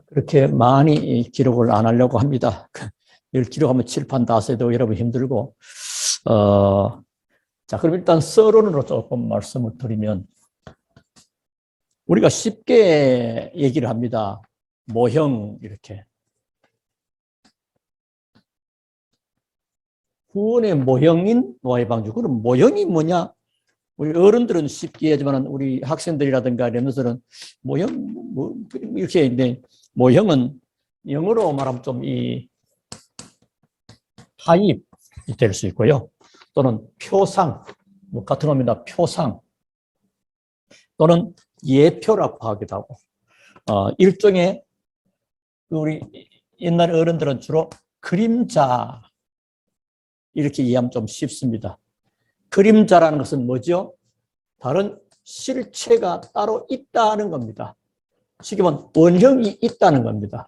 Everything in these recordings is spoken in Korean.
그렇게 많이 기록을 안 하려고 합니다. 늘 기록하면 칠판 다 써도 여러분 힘들고. 자, 그럼 일단 서론으로 조금 말씀을 드리면, 우리가 쉽게 얘기를 합니다. 모형, 이렇게. 구원의 모형인 노아의 방주. 그럼 모형이 뭐냐? 우리 어른들은 쉽게 하지만 우리 학생들이라든가 이런 것들은 모형, 뭐, 이렇게 있는데, 모형은 영어로 말하면 좀 타입이 될 수 있고요. 또는 표상, 뭐 같은 겁니다. 표상. 또는 예표라고 하기도 하고. 일종의, 우리 옛날 어른들은 주로 그림자, 이렇게 이해하면 좀 쉽습니다. 그림자라는 것은 뭐죠? 다른 실체가 따로 있다는 겁니다. 쉽게 말하면 원형이 있다는 겁니다.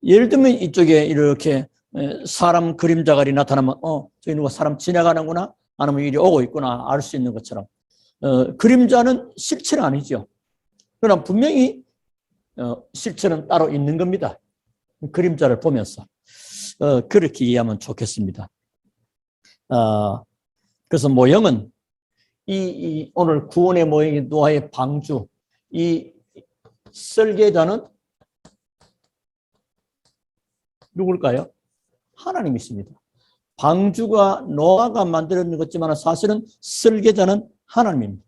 예를 들면 이쪽에 이렇게 사람 그림자가 나타나면 저기 누가 사람 지나가는구나, 아니면 이리 오고 있구나 알 수 있는 것처럼 그림자는 실체는 아니죠. 그러나 분명히 실체는 따로 있는 겁니다. 그림자를 보면서 그렇게 이해하면 좋겠습니다. 그래서 모형은 오늘 구원의 모형인 노아의 방주, 이 설계자는 누굴까요? 하나님이십니다. 방주가 노아가 만들어낸 것지만 사실은 설계자는 하나님입니다.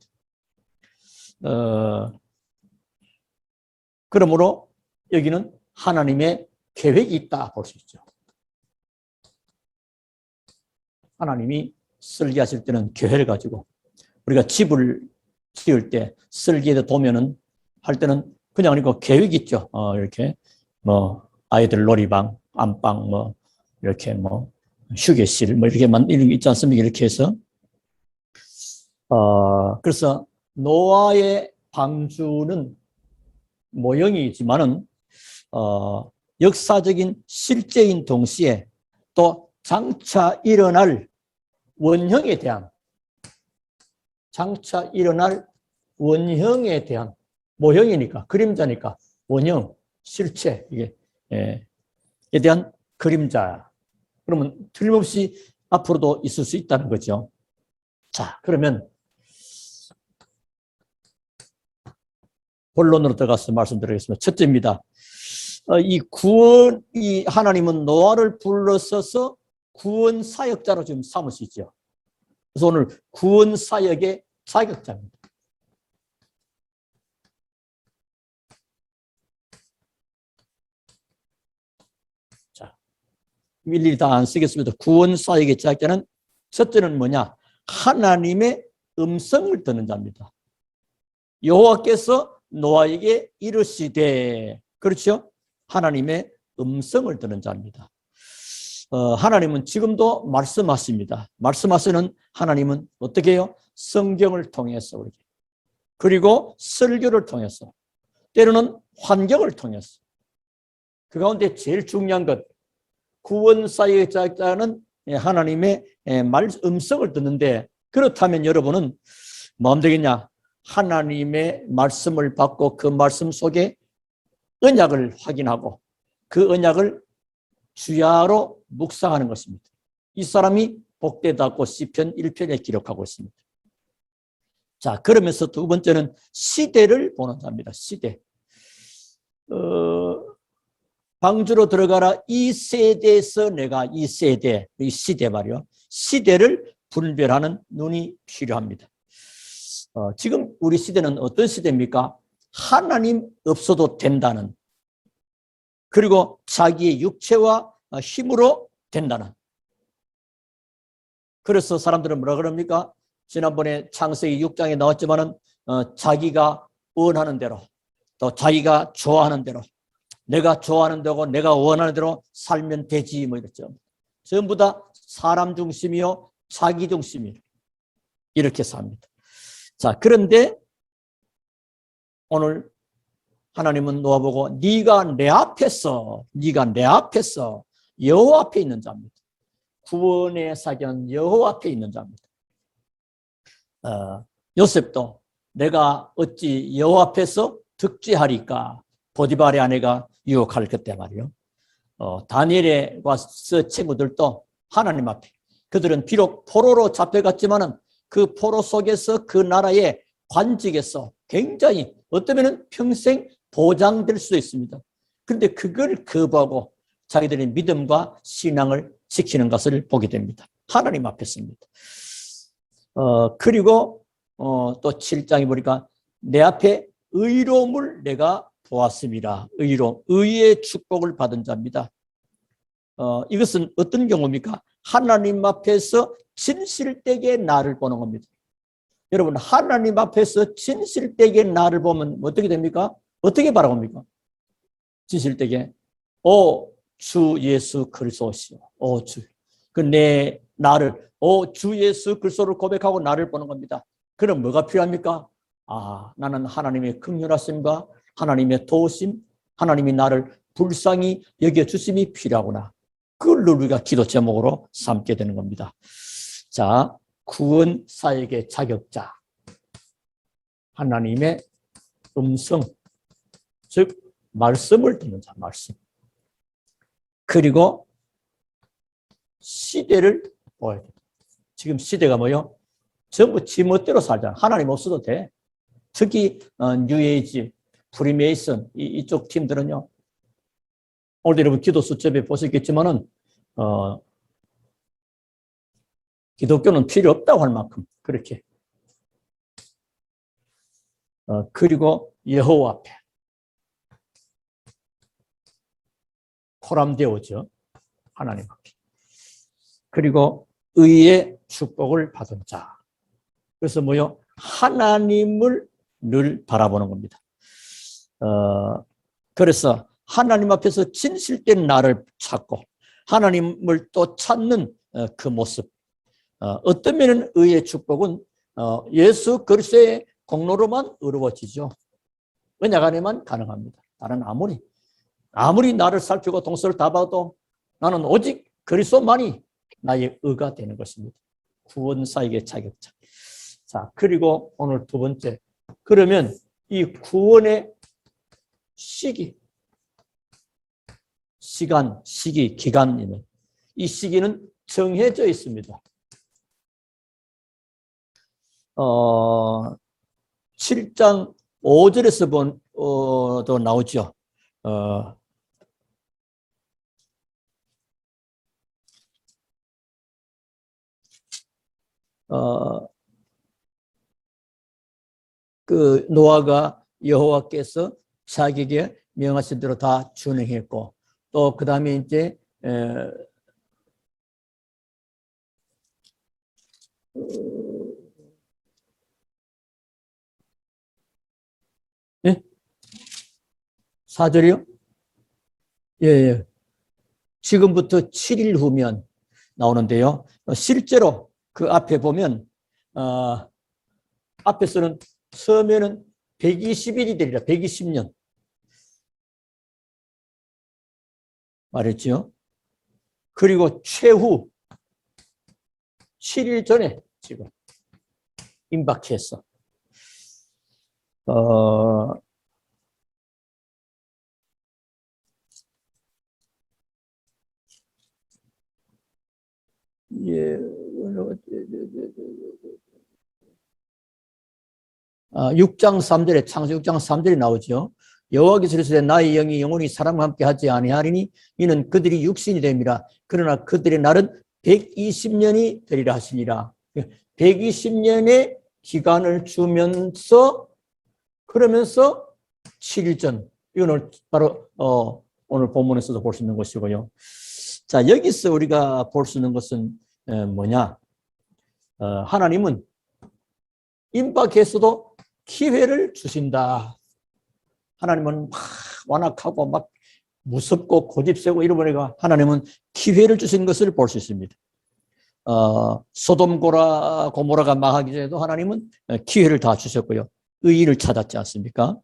그러므로 여기는 하나님의 계획이 있다 볼 수 있죠. 하나님이 설계하실 때는 계획을 가지고, 우리가 집을 지을 때 설계에 도면은 할 때는 그냥 아니고 계획이 있죠. 이렇게 뭐 아이들 놀이방, 안방, 뭐 이렇게 뭐 휴게실 뭐 이렇게 이런 게 있지 않습니까? 이렇게 해서 그래서 노아의 방주는 모형이지만은 역사적인 실제인 동시에 또 장차 일어날 원형에 대한, 장차 일어날 원형에 대한, 모형이니까 그림자니까 원형, 실체, 이게 에 대한 그림자. 그러면 틀림없이 앞으로도 있을 수 있다는 거죠. 자, 그러면 본론으로 들어가서 말씀드리겠습니다. 첫째입니다. 이 하나님은 노아를 불러서서 구원 사역자로 지금 삼으시죠. 그래서 오늘 구원 사역의 자격자입니다. 자, 일일이 다 안 쓰겠습니다. 구원 사역의 자격자는 첫째는 뭐냐? 하나님의 음성을 듣는 자입니다. 여호와께서 노아에게 이르시되, 그렇죠? 하나님의 음성을 듣는 자입니다. 하나님은 지금도 말씀하십니다. 말씀하시는 하나님은 어떻게 해요? 성경을 통해서, 그리고 설교를 통해서, 때로는 환경을 통해서. 그 가운데 제일 중요한 것, 구원사역의 자는 하나님의 음성을 듣는데, 그렇다면 여러분은 뭐 하면 되겠냐? 하나님의 말씀을 받고 그 말씀 속에 언약을 확인하고 그 언약을 주야로 묵상하는 것입니다. 이 사람이 복되다고 시편 1편에 기록하고 있습니다. 자, 그러면서 두 번째는 시대를 보는 자입니다. 시대. 방주로 들어가라. 이 세대에서 내가 이 세대, 이 시대 말이요. 시대를 분별하는 눈이 필요합니다. 지금 우리 시대는 어떤 시대입니까? 하나님 없어도 된다는, 그리고 자기의 육체와 힘으로 된다는. 그래서 사람들은 뭐라 그럽니까? 지난번에 창세기 6장에 나왔지만은 자기가 원하는 대로, 또 자기가 좋아하는 대로, 내가 좋아하는 대로, 내가 원하는 대로 살면 되지, 뭐 이랬죠. 전부 다 사람 중심이요, 자기 중심이요. 이렇게 삽니다. 자, 그런데 오늘 하나님은 노아 보고 네가 내 앞에서 여호와 앞에 있는 자입니다. 구원의 사견 여호와 앞에 있는 자입니다. 요셉도 내가 어찌 여호와 앞에서 득죄하리까? 보디발의 아내가 유혹할 그때 말이요. 다니엘의 친구들도 하나님 앞에 그들은 비록 포로로 잡혀갔지만은 그 포로 속에서 그 나라의 관직에서 굉장히 어쩌면 평생 보장될 수도 있습니다. 그런데 그걸 거부하고 자기들의 믿음과 신앙을 지키는 것을 보게 됩니다. 하나님 앞에서입니다. 그리고 또 7장에 보니까 내 앞에 의로움을 내가 보았습니다. 의의 축복을 받은 자입니다. 이것은 어떤 경우입니까? 하나님 앞에서 진실되게 나를 보는 겁니다. 여러분, 하나님 앞에서 진실되게 나를 보면 어떻게 됩니까? 어떻게 바라봅니까? 진실되게 주 예수 그리스도시오. 주. 나를 주 예수 그리스도를 고백하고 나를 보는 겁니다. 그럼 뭐가 필요합니까? 나는 하나님의 긍휼하심과 하나님의 도우심, 하나님이 나를 불쌍히 여겨주심이 필요하구나. 그걸 우리가 기도 제목으로 삼게 되는 겁니다. 자, 구원 사역의 자격자. 하나님의 음성, 즉 말씀을 듣는 자, 말씀. 그리고 시대를 보아야 돼. 지금 시대가 뭐요? 전부 지멋대로 살잖아. 하나님 없어도 돼. 특히 뉴에이지, 프리메이슨 이쪽 팀들은요. 오늘 여러분 기도 수첩에 보셨겠지만은 기독교는 필요 없다고 할 만큼 그렇게. 그리고 여호와 앞에 포함되어져. 하나님 앞에. 그리고 의의 축복을 받은 자. 그래서 뭐요? 하나님을 늘 바라보는 겁니다. 그래서 하나님 앞에서 진실된 나를 찾고 하나님을 또 찾는 그 모습. 어떤 면은 의의 축복은 예수 그리스도의 공로로만 이루어지죠. 은혜가 안에만 가능합니다. 나는 아무리 나를 살피고 동서를 다 봐도 나는 오직 그리스도만이 나의 의가 되는 것입니다. 구원 사역의 자격자. 자, 그리고 오늘 두 번째. 그러면 이 구원의 시기, 기간이면 이 시기는 정해져 있습니다. 7장 5절에서 도 나오죠. 그 노아가 여호와께서 자기에게 명하신 대로 다 준행했고 또 그 다음에 이제 네? 4절이요? 예. 지금부터 7일 후면 나오는데요. 실제로 그 앞에 보면 앞에서는 처음에는 120일이 되리라. 120년 말했죠. 그리고 최후 7일 전에 지금 임박했어. 예. 6장 3절에 창세기 6장 3절에 나오죠. 여호와께서 이르시되 나의 영이 영원히 사람과 함께 하지 아니하리니 이는 그들이 육신이 됨이라. 그러나 그들의 날은 120년이 되리라 하시니라. 120년의 기간을 주면서 그러면서 7일 전. 이거는 바로 오늘 본문에서도 볼 수 있는 것이고요. 자, 여기서 우리가 볼 수 있는 것은 뭐냐? 하나님은 임박해서도 기회를 주신다. 하나님은 막 완악하고 막 무섭고 고집세고 이러보니까 하나님은 기회를 주신 것을 볼 수 있습니다. 소돔 고모라가 망하기 전에도 하나님은 기회를 다 주셨고요. 의인을 찾았지 않습니까?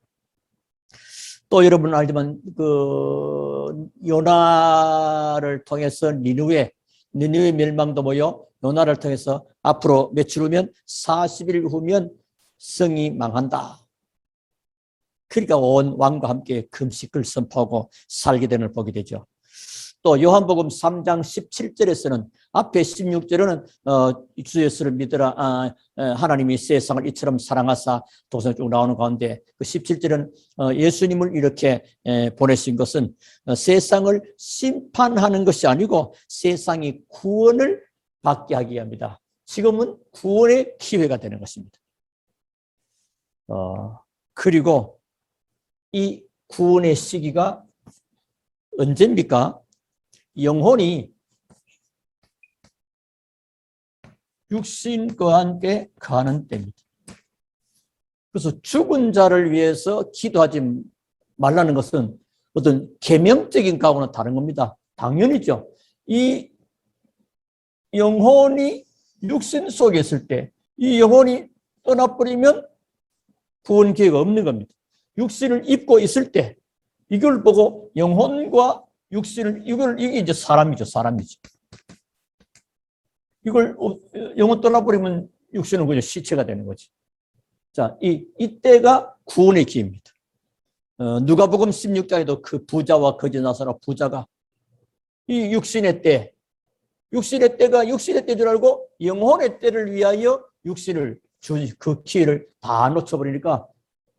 또 여러분 알지만 그 요나를 통해서 니느웨 멸망도 뭐요? 요나를 통해서 앞으로 며칠 후면 40일 후면 성이 망한다. 그러니까 온 왕과 함께 금식을 선포하고 살게 되는 걸 보게 되죠. 또 요한복음 3장 17절에서는 앞에 16절에는 주 예수를 믿으라, 하나님이 세상을 이처럼 사랑하사 도성에 쭉 나오는 가운데 그 17절은 예수님을 이렇게 보내신 것은 세상을 심판하는 것이 아니고 세상이 구원을 받게 하기 위함이다. 지금은 구원의 기회가 되는 것입니다. 그리고 이 구원의 시기가 언제입니까? 영혼이 육신과 함께 가는 때입니다. 그래서 죽은 자를 위해서 기도하지 말라는 것은 어떤 계명적인 거하고는 다른 겁니다. 당연히죠. 이 영혼이 육신 속에 있을 때 이 영혼이 떠나버리면 구원 기회가 없는 겁니다. 육신을 입고 있을 때 이걸 보고 영혼과 육신을, 이게 이제 사람이죠. 이걸 영혼 떠나버리면 육신은 그냥 시체가 되는 거지. 자, 이때가 구원의 기회입니다. 누가복음 16장에도 그 부자와 거지 나사로 부자가 이 육신의 때가 육신의 때인 줄 알고 영혼의 때를 위하여 육신을 그 기회를 다 놓쳐버리니까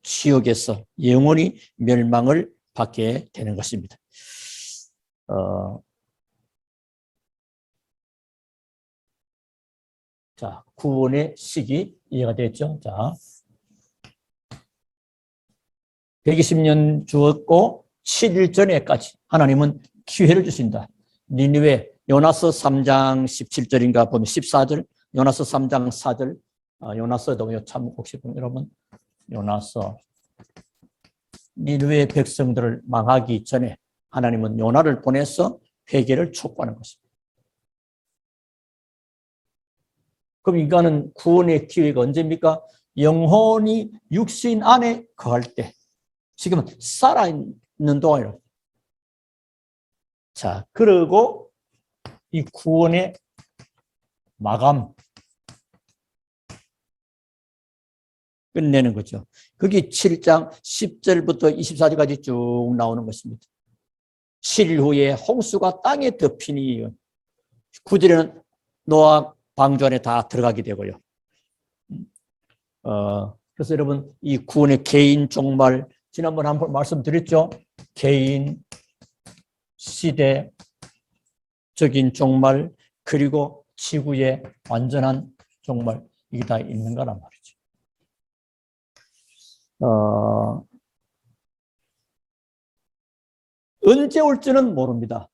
지옥에서 영원히 멸망을 받게 되는 것입니다. 자, 구원의 시기 이해가 됐죠? 자, 120년 주었고 7일 전에까지 하나님은 기회를 주신다. 니느웨 요나서 3장 17절인가 보면 14절, 요나서 3장 4절, 요나서도 참 혹시 여러분 요나서 니느웨 백성들을 망하기 전에 하나님은 요나를 보내서 회개를 촉구하는 것입니다. 그럼 인간은 구원의 기회가 언제입니까? 영혼이 육신 안에 거할 때. 지금은 살아있는 동안이라고. 자, 그리고 이 구원의 마감. 끝내는 거죠. 그게 7장 10절부터 24절까지 쭉 나오는 것입니다. 7일 후에 홍수가 땅에 덮이니 9절에는 노아 방주 안에 다 들어가게 되고요. 그래서 여러분 이 구원의 개인 종말 지난번에 한번 말씀드렸죠. 개인, 시대적인 종말 그리고 지구의 완전한 종말 이게 다 있는 거란 말이죠. 언제 올지는 모릅니다.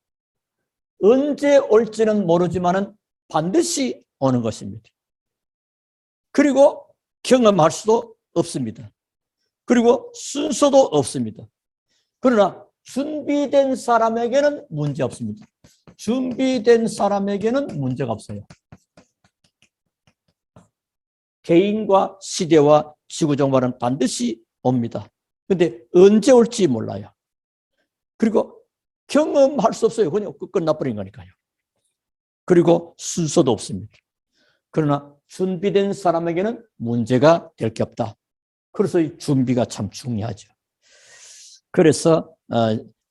언제 올지는 모르지만은 반드시 오는 것입니다. 그리고 경험할 수도 없습니다. 그리고 순서도 없습니다. 그러나 준비된 사람에게는 문제 없습니다. 준비된 사람에게는 문제가 없어요. 개인과 시대와 지구 종말은 반드시 옵니다. 그런데 언제 올지 몰라요. 그리고 경험할 수 없어요. 그냥 끝나버린 거니까요. 그리고 순서도 없습니다. 그러나 준비된 사람에게는 문제가 될 게 없다. 그래서 이 준비가 참 중요하죠. 그래서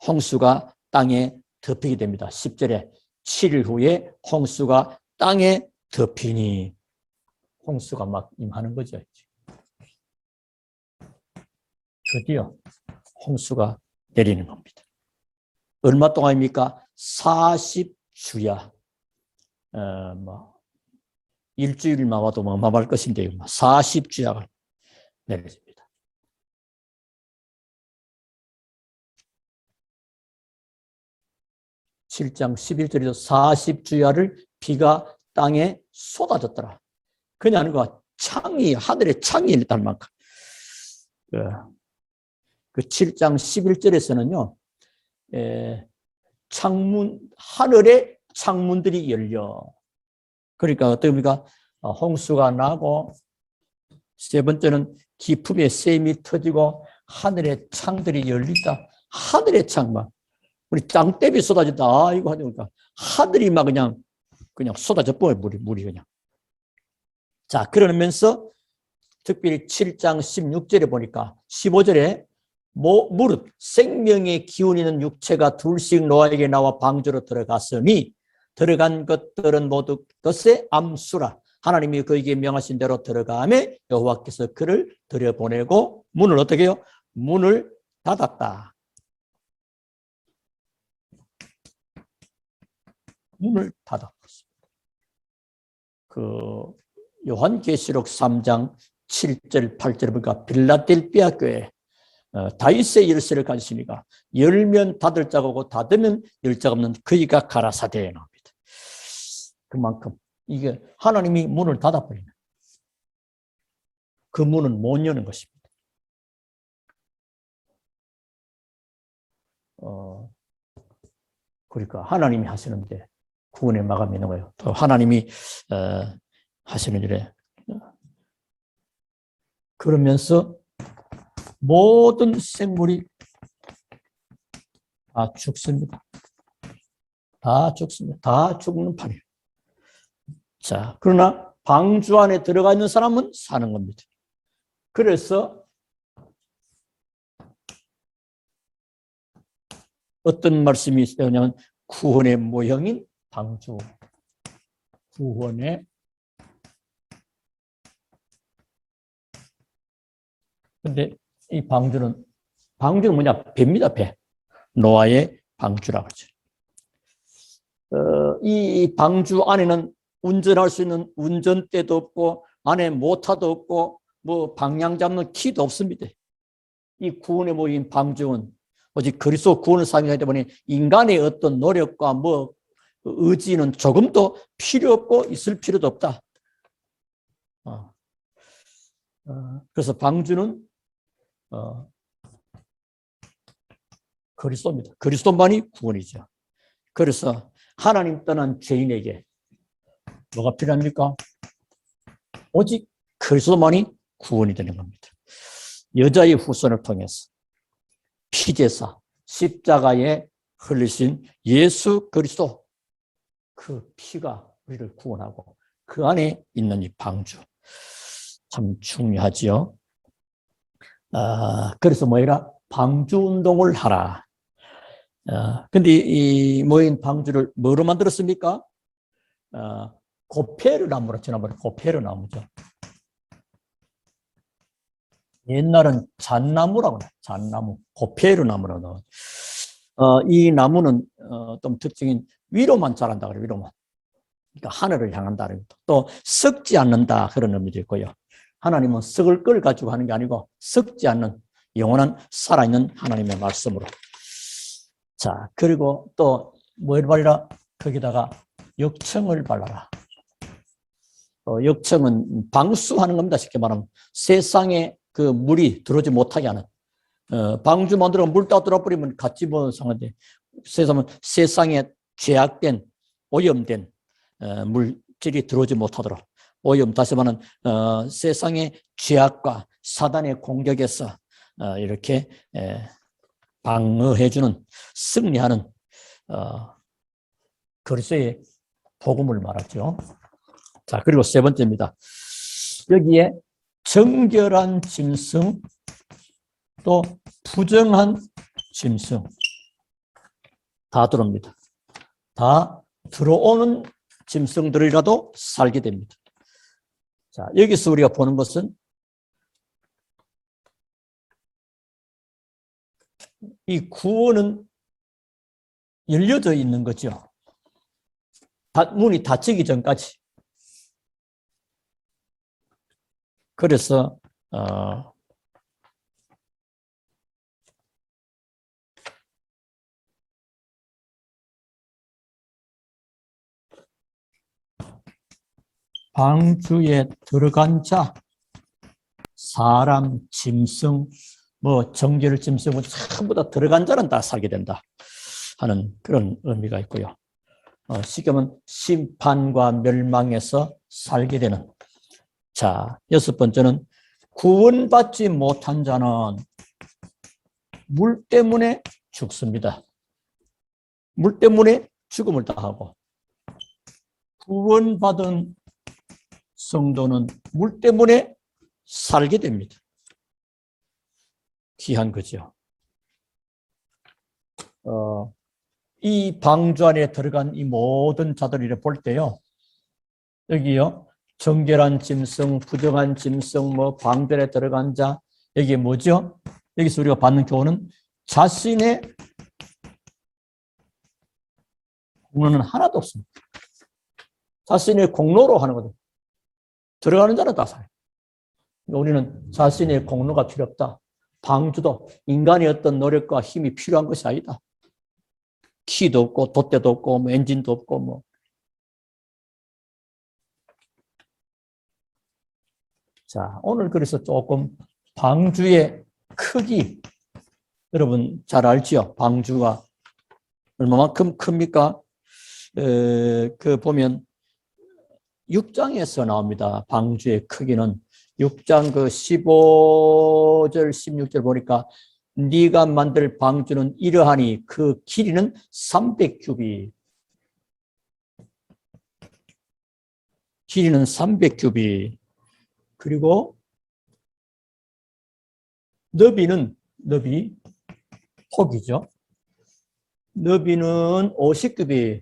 홍수가 땅에 덮이게 됩니다. 10절에 7일 후에 홍수가 땅에 덮이니 홍수가 막 임하는 거죠. 드디어 홍수가 내리는 겁니다. 얼마 동안입니까? 40주야. 일주일만 와도 어마어마할 것인데요. 40주야가 내려집니다. (7장 11절에도) 40주야를 비가 땅에 쏟아졌더라. 그냥 아니고 하늘에 창이 있다는 만큼. 그 7장 11절에서는요. 하늘에 창문들이 열려. 그러니까 어떻습니까? 홍수가 나고 세 번째는 기품의 샘이 터지고 하늘의 창들이 열린다. 하늘의 창만. 우리 땅대비 쏟아진다. 이거 하니까 하늘이 막 그냥 쏟아져 버려 물이 그냥. 자, 그러면서 특별히 7장 16절에 보니까 15절에 무릇 생명의 기운이 있는 육체가 둘씩 노아에게 나와 방주로 들어갔으니 들어간 것들은 모두 것의 암수라. 하나님이 그에게 명하신 대로 들어가매 여호와께서 그를 들여보내고 문을 어떻게 해요? 문을 닫았다. 문을 닫았습니다. 그 요한계시록 3장 7절 8절 보니까 빌라델피아 교회 다윗의 열쇠를 가지시니까 열면 닫을 자가 없고 닫으면 열 자가 없는 그이가 가라사대에 나옵니다. 그만큼 이게 하나님이 문을 닫아버리는 그 문은 못 여는 것입니다. 그러니까 하나님이 하시는데 구원의 마감이 있는 거예요. 또 하나님이 하시는 일에 그러면서 모든 생물이 다 죽습니다. 다 죽습니다. 다 죽는 판이에요. 자, 그러나 방주 안에 들어가 있는 사람은 사는 겁니다. 그래서 어떤 말씀이 있냐면 구원의 모형인 방주. 구원의 근데 이 방주는 뭐냐? 배입니다, 배. 노아의 방주라고 하죠. 이 방주 안에는 운전할 수 있는 운전대도 없고 안에 모터도 없고 뭐 방향 잡는 키도 없습니다. 이 구원의 모인 방주는 오직 그리스도 구원을 사용하기 때문에 인간의 어떤 노력과 뭐 의지는 조금도 필요 없고 있을 필요도 없다. 그래서 방주는 그리스도입니다. 그리스도만이 구원이죠. 그래서 하나님 떠난 죄인에게 뭐가 필요합니까? 오직 그리스도만이 구원이 되는 겁니다. 여자의 후손을 통해서 피제사 십자가에 흘리신 예수 그리스도 그 피가 우리를 구원하고 그 안에 있는 이 방주 참 중요하지요. 그래서 뭐라 방주 운동을 하라. 근데 이 모인 방주를 뭐로 만들었습니까? 고페르 나무로 지난번에 고페르 나무죠. 옛날은 잣나무라고 해요. 잣나무, 고페르 나무라고. 이 나무는 좀 특징인 위로만 자란다 그래요. 위로만. 그러니까 하늘을 향한다. 또 썩지 않는다 그런 의미도 있고요. 하나님은 썩을 걸 가지고 하는 게 아니고 썩지 않는 영원한 살아있는 하나님의 말씀으로. 자, 그리고 또 뭘 발라? 거기다가 역청을 발라라. 역청은 방수하는 겁니다. 쉽게 말하면 세상에 그 물이 들어오지 못하게 하는. 방주 만들어 물 다 들어버리면 같이 뭐 상한데 세상에 죄악된 오염된 물질이 들어오지 못하도록 오염 다시 말하면 세상의 죄악과 사단의 공격에서 이렇게 방어해주는 승리하는 그리스도의 복음을 말하죠. 자, 그리고 세 번째입니다. 여기에 정결한 짐승 또 부정한 짐승 다 들어옵니다. 다 들어오는 짐승들이라도 살게 됩니다. 자, 여기서 우리가 보는 것은 이 구원은 열려져 있는 거죠. 문이 닫히기 전까지. 그래서 방주에 들어간 자, 사람, 짐승, 뭐 정결 짐승은 전부 다 들어간 자는 다 살게 된다 하는 그런 의미가 있고요. 쉽게 말하면 심판과 멸망에서 살게 되는. 자, 여섯 번째는 구원받지 못한 자는 물 때문에 죽습니다. 물 때문에 죽음을 당하고 구원받은 성도는 물 때문에 살게 됩니다. 귀한 거죠. 이 방주 안에 들어간 이 모든 자들을 볼 때요. 여기요. 정결한 짐승, 부정한 짐승, 뭐 방들에 들어간 자, 여기에 뭐죠? 여기서 우리가 받는 교훈은 자신의 공로는 하나도 없습니다. 자신의 공로로 하는 거죠. 들어가는 자는 다 살아요. 우리는 자신의 공로가 필요 없다. 방주도 인간의 어떤 노력과 힘이 필요한 것이 아니다. 키도 없고 돛대도 없고 뭐 엔진도 없고 뭐. 자, 오늘 그래서 조금 방주의 크기 여러분 잘 알지요? 방주가 얼마만큼 큽니까? 그 보면 6장에서 나옵니다. 방주의 크기는 6장 그 15절 16절 보니까 네가 만들 방주는 이러하니 그 길이는 300규빗. 길이는 300규빗. 그리고 너비 폭이죠. 너비는 50규빗.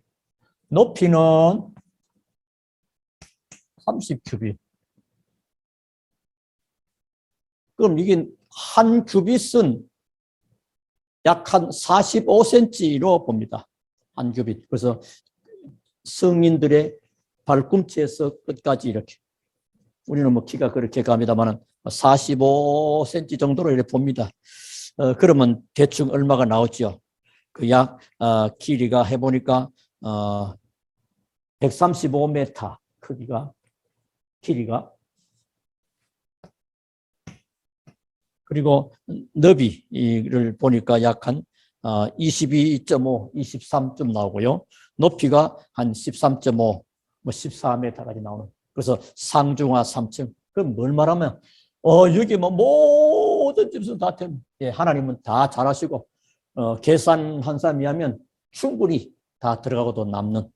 높이는 30규빗. 그럼 이게 한 규빗은 약 한 45cm로 봅니다. 한 규빗. 그래서 성인들의 발꿈치에서 끝까지 이렇게. 우리는 뭐 키가 그렇게 갑니다만 45cm 정도로 이렇게 봅니다. 그러면 대충 얼마가 나오죠? 그 약 길이가 해보니까 135m 크기가 길이가. 그리고 너비를 보니까 약 한 22.5, 23쯤 나오고요. 높이가 한 13.5, 뭐 14m까지 나오는. 그래서 상중하 3층. 그럼 뭘 말하면 여기 뭐 모든 짐승 다 예, 하나님은 다 잘하시고 계산한 사람이 하면 충분히 다 들어가고도 남는.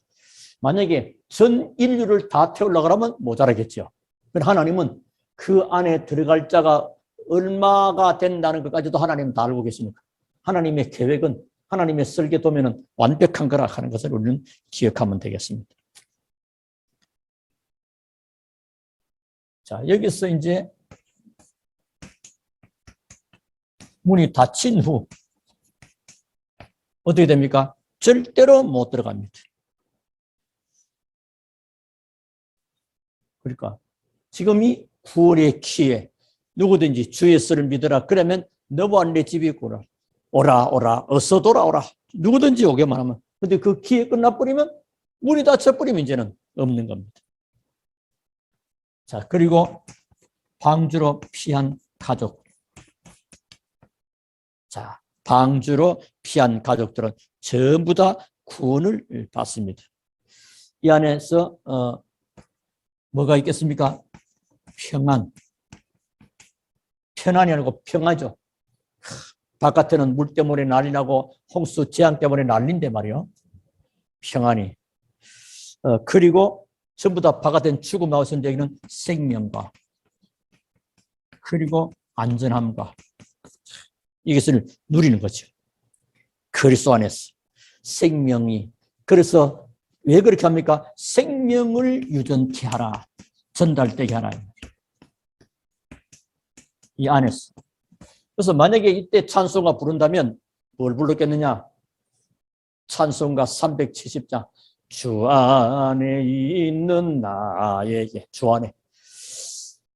만약에 전 인류를 다 태우려고 하면 모자라겠죠. 하나님은 그 안에 들어갈 자가 얼마가 된다는 것까지도 하나님은 다 알고 계시니까 하나님의 계획은 하나님의 설계도면은 완벽한 거라 하는 것을 우리는 기억하면 되겠습니다. 자, 여기서 이제 문이 닫힌 후 어떻게 됩니까? 절대로 못 들어갑니다. 그러니까 지금 이 구원의 기회, 누구든지 주 예수를 믿어라. 그러면 너와 내 집이 있구나. 오라, 어서 돌아오라. 누구든지 오게만 하면. 근데 그 기회 끝나버리면 문이 닫혀버리면 이제는 없는 겁니다. 자, 그리고 방주로 피한 가족. 자, 방주로 피한 가족들은 전부 다 구원을 받습니다. 이 안에서 뭐가 있겠습니까? 평안. 편안이 아니고 평화죠. 바깥에는 물 때문에 난리 나고 홍수 재앙 때문에 난리인데 말이요. 평안이. 그리고 전부 다 바깥엔 죽음 나오신 여기는 생명과 그리고 안전함과 이것을 누리는 거죠. 그리스도 안에서 생명이. 그래서 왜 그렇게 합니까? 생명을 유전케 하라. 전달되게 하라. 이 안에서. 그래서 만약에 이때 찬송가 부른다면 뭘 불렀겠느냐? 찬송가 370장. 주 안에 있는 나에게. 주 안에.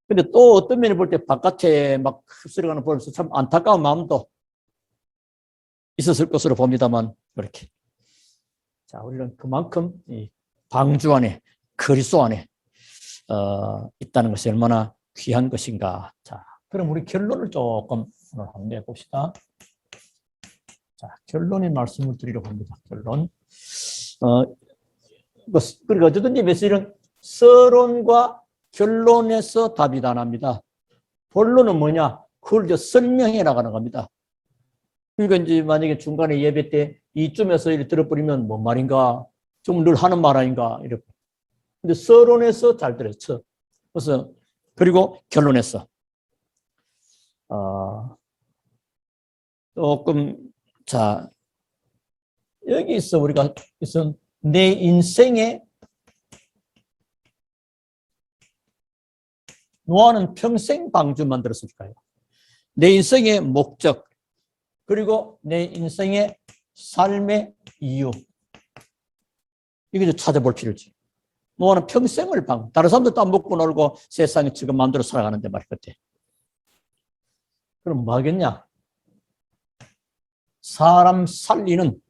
근데 또 어떤 면을 볼 때 바깥에 막 흡수려가는 보면서 참 안타까운 마음도 있었을 것으로 봅니다만 그렇게. 자, 우리는 그만큼 이 방주 안에 그리스도 안에 있다는 것이 얼마나 귀한 것인가. 자, 그럼 우리 결론을 조금 오늘 한번 내봅시다. 자, 결론의 말씀을 드리려고 합니다. 결론. 그러니까 어쨌든지 메시지는 서론과 결론에서 답이 다 납니다. 본론은 뭐냐? 그걸 이제 설명해 나가는 겁니다. 그러니까 이제 만약에 중간에 예배 때 이쯤에서 이렇게 들어버리면 뭔 말인가? 좀 늘 하는 말 아닌가? 이렇게. 근데 서론에서 잘 들었죠. 그래서 그리고 결론에서 조금 자 여기서 우리가 내 인생의 노아는 평생 방주 만들었을까요? 내 인생의 목적, 그리고 내 인생의 삶의 이유. 이거 찾아볼 필요지. 노아는 평생을 다른 사람들도 안 먹고 놀고 세상에 지금 마음대로 살아가는데 말이야, 그때. 그럼 뭐 하겠냐? 사람 살리는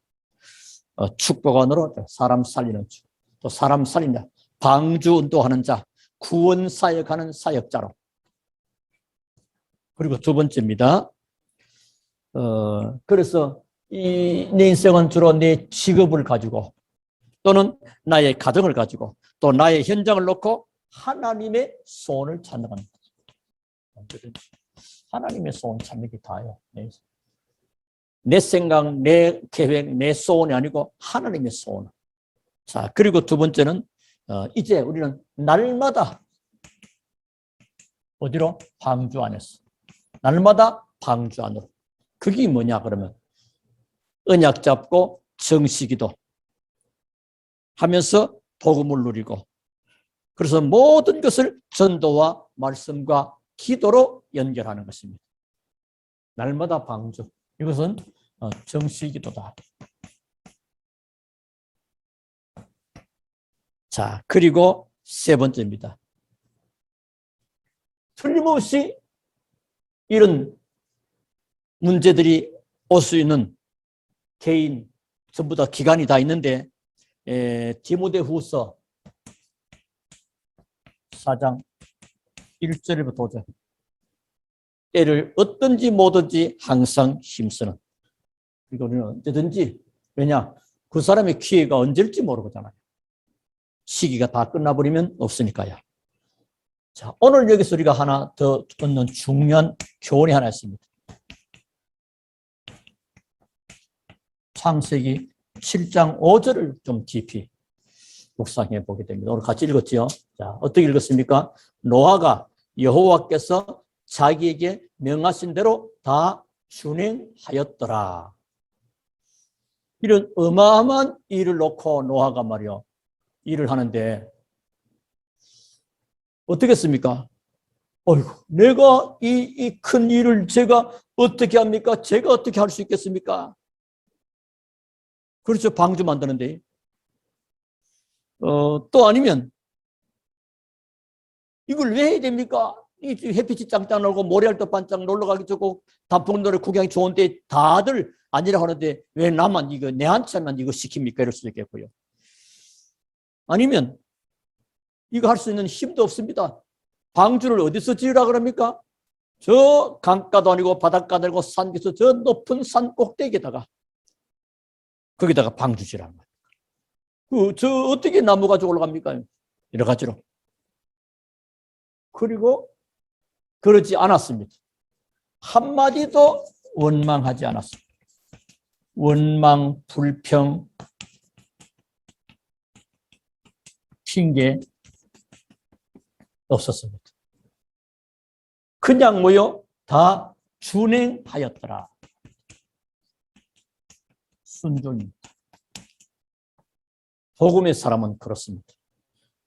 축복원으로 사람 살리는 축, 또 사람 살리는 방주 운동하는 자, 구원 사역하는 사역자로. 그리고 두 번째입니다. 그래서 내 인생은 주로 내 직업을 가지고 또는 나의 가정을 가지고 또 나의 현장을 놓고 하나님의 소원을 찾는 거죠. 하나님의 소원 찾는 게 다예요. 내 생각, 내 계획, 내 소원이 아니고 하나님의 소원. 자, 그리고 두 번째는 이제 우리는 날마다 어디로? 방주 안에서. 날마다 방주 안으로. 그게 뭐냐 그러면 언약 잡고 정식기도 하면서 복음을 누리고, 그래서 모든 것을 전도와 말씀과 기도로 연결하는 것입니다. 날마다 방주. 이것은 정식기도다. 자, 그리고 세 번째입니다. 틀림없이 이런 문제들이 올 수 있는 개인, 전부 다 기간이 다 있는데, 디모데후서 4장 1절부터 5절. 때를 어떤지 뭐든지 항상 힘쓰는. 이거는 언제든지, 왜냐? 그 사람의 기회가 언제일지 모르잖아요. 시기가 다 끝나버리면 없으니까요. 자, 오늘 여기서 우리가 하나 더 얻는 중요한 교훈이 하나 있습니다. 창세기 7장 5절을 좀 깊이 묵상해 보게 됩니다. 오늘 같이 읽었지요? 자, 어떻게 읽었습니까? 노아가 여호와께서 자기에게 명하신 대로 다 준행하였더라. 이런 어마어마한 일을 놓고 노아가 말이요, 일을 하는데 어떻겠습니까? 어이구, 내가 이 큰 일을 제가 어떻게 합니까? 제가 어떻게 할 수 있겠습니까? 그렇죠. 방주 만드는데. 또 아니면 이걸 왜 해야 됩니까? 이 햇빛이 짱짱 나고 모래알도 반짝 놀러가기 좋고 단풍노래 구경이 좋은데 다들 아니라고 하는데 왜 나만 이거 내한테만 이거 시킵니까? 이럴 수도 있겠고요. 아니면 이거 할 수 있는 힘도 없습니다. 방주를 어디서 지으라 그럽니까? 저 강가도 아니고 바닷가도 아니고 산에서 저 높은 산 꼭대기에다가 거기다가 방주 지으라는 거예요. 저 어떻게 나무 가지고 올라갑니까? 여러 가지로. 그리고 그러지 않았습니다. 한마디도 원망하지 않았습니다. 원망, 불평, 핑계 없었습니다. 그냥 뭐요? 다 준행하였더라. 순종입니다. 복음의 사람은 그렇습니다.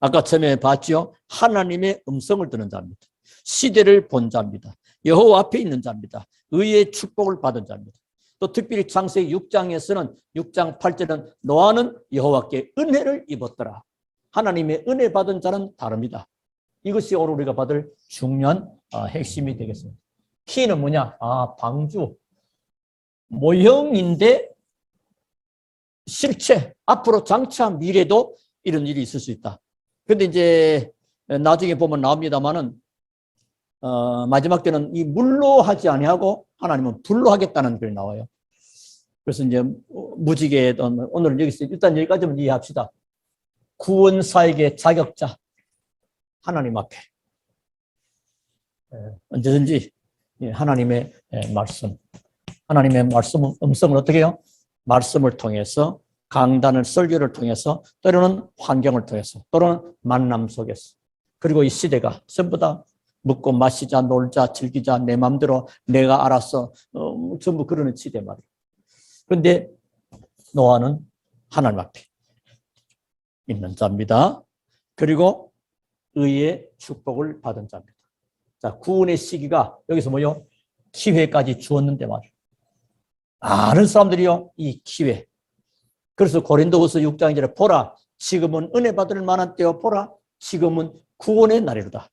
아까 처음에 봤죠? 하나님의 음성을 듣는 자입니다. 시대를 본 자입니다. 여호와 앞에 있는 자입니다. 의의 축복을 받은 자입니다. 또 특별히 창세기 6장에서는 6장 8절은 노아는 여호와께 은혜를 입었더라. 하나님의 은혜 받은 자는 다릅니다. 이것이 오늘 우리가 받을 중요한 핵심이 되겠습니다. 키는 뭐냐? 방주. 모형인데 실체, 앞으로 장차 미래도 이런 일이 있을 수 있다. 근데 이제 나중에 보면 나옵니다만은 마지막 때는 이 물로 하지 아니하고 하나님은 불로 하겠다는 글이 나와요. 그래서 이제 무지개 오늘 여기서 일단 여기까지만 이해합시다. 구원사에게 자격자 하나님 앞에 언제든지 하나님의 말씀, 하나님의 말씀 음성을 어떻게 해요? 말씀을 통해서 강단을 설교를 통해서 때로는 환경을 통해서 또는 만남 속에서 그리고 이 시대가 전부 다 먹고 마시자 놀자 즐기자 내 마음대로 내가 알아서 전부 그러는 시대 말이에요. 그런데 노아는 하나님 앞에 있는 자입니다. 그리고 의의 축복을 받은 자입니다. 자, 구원의 시기가 여기서 뭐요? 기회까지 주었는데 말이에요. 많은 사람들이요, 이 기회. 그래서 고린도후서 6장 1절에 보라, 지금은 은혜 받을 만한 때요. 보라, 지금은 구원의 날이로다.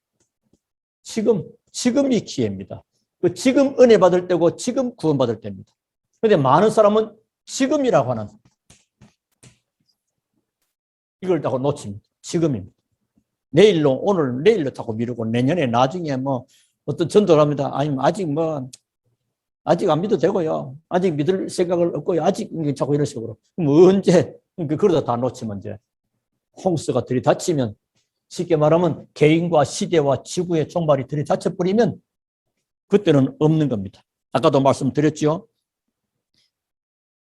지금이 기회입니다. 그 지금 은혜 받을 때고 지금 구원 받을 때입니다. 그런데 많은 사람은 지금이라고 하는 이걸 자꾸 놓칩니다. 지금입니다. 내일로, 오늘, 내일로 자꾸 미루고 내년에 나중에 뭐 어떤 전도를 합니다. 아니면 아직 안 믿어도 되고요. 아직 믿을 생각을 없고요. 아직 자꾸 이런 식으로. 그럼 언제, 그러다 다 놓치면 이제 홍수가 들이닥치면 쉽게 말하면 개인과 시대와 지구의 종말이 들이닥쳐버리면 그때는 없는 겁니다. 아까도 말씀드렸죠.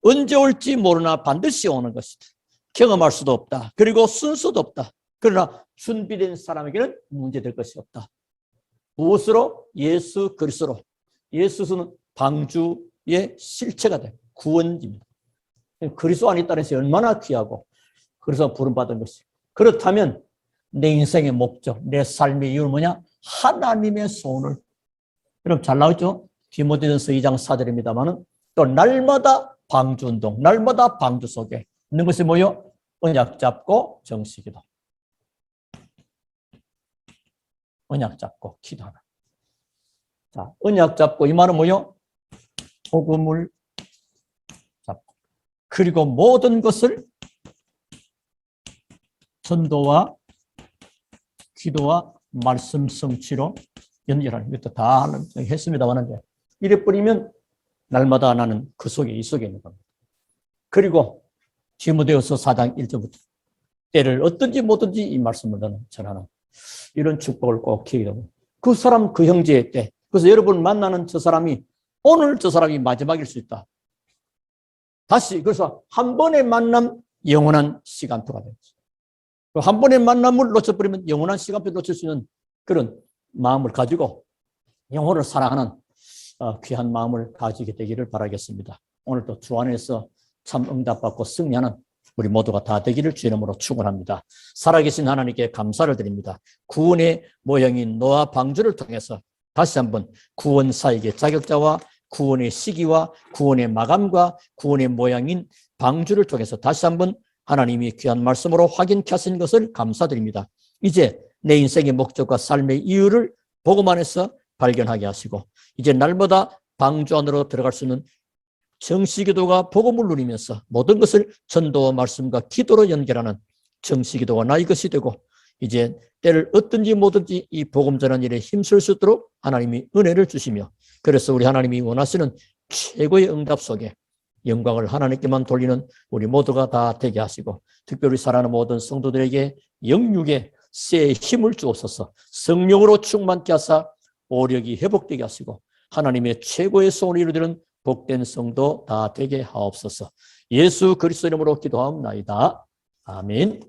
언제 올지 모르나 반드시 오는 것이다. 경험할 수도 없다. 그리고 순서도 없다. 그러나 준비된 사람에게는 문제될 것이 없다. 무엇으로? 예수 그리스도로. 예수는 방주의 실체가 돼. 구원입니다. 그리스도 안에 따라서 얼마나 귀하고 그래서 부름받은 것이. 그렇다면 내 인생의 목적, 내 삶의 이유는 뭐냐? 하나님의 소원을. 여러분 잘 나오죠? 디모데전서 2장 4절입니다만은 또 날마다 방주운동, 날마다 방주 속에 있는 것이 뭐요? 언약 잡고 정식기도. 언약 잡고 기도하라. 자, 언약 잡고 이 말은 뭐요? 복음을 잡고 그리고 모든 것을 전도와 기도와 말씀 성취로 연결하는 것도 다 했습니다만 이래 버리면 날마다 나는 그 속에 이 속에 있는 겁니다. 그리고 디모데후서 4장 1절부터 때를 어떤지 뭐든지 이 말씀을 나는 전하는 이런 축복을 꼭 기억하고 그 사람 그 형제의 때 그래서 여러분 만나는 저 사람이 오늘 저 사람이 마지막일 수 있다. 다시 그래서 한 번의 만남 영원한 시간표가 되죠. 한 번의 만남을 놓쳐버리면 영원한 시간표 놓칠 수 있는 그런 마음을 가지고 영혼을 사랑하는 귀한 마음을 가지게 되기를 바라겠습니다. 오늘도 주 안에서 참 응답받고 승리하는 우리 모두가 다 되기를 주 이름으로 축원합니다. 살아계신 하나님께 감사를 드립니다. 구원의 모형인 노아 방주를 통해서 다시 한번 구원 사역의 자격자와 구원의 시기와 구원의 마감과 구원의 모양인 방주를 통해서 다시 한번 하나님이 귀한 말씀으로 확인케 하신 것을 감사드립니다. 이제 내 인생의 목적과 삶의 이유를 복음 안에서 발견하게 하시고 이제 날마다 방주 안으로 들어갈 수 있는 정시기도가 복음을 누리면서 모든 것을 전도와 말씀과 기도로 연결하는 정시기도가 나의 것이 되고 이제 때를 어떤지 뭐든지 이 복음 전하는 일에 힘쓸 수 있도록 하나님이 은혜를 주시며 그래서 우리 하나님이 원하시는 최고의 응답 속에 영광을 하나님께만 돌리는 우리 모두가 다 되게 하시고 특별히 사랑하는 모든 성도들에게 영육의 새 힘을 주옵소서. 성령으로 충만케 하사 오력이 회복되게 하시고 하나님의 최고의 소원을 이루는 복된 성도 다 되게 하옵소서. 예수 그리스도 이름으로 기도하옵나이다. 아멘.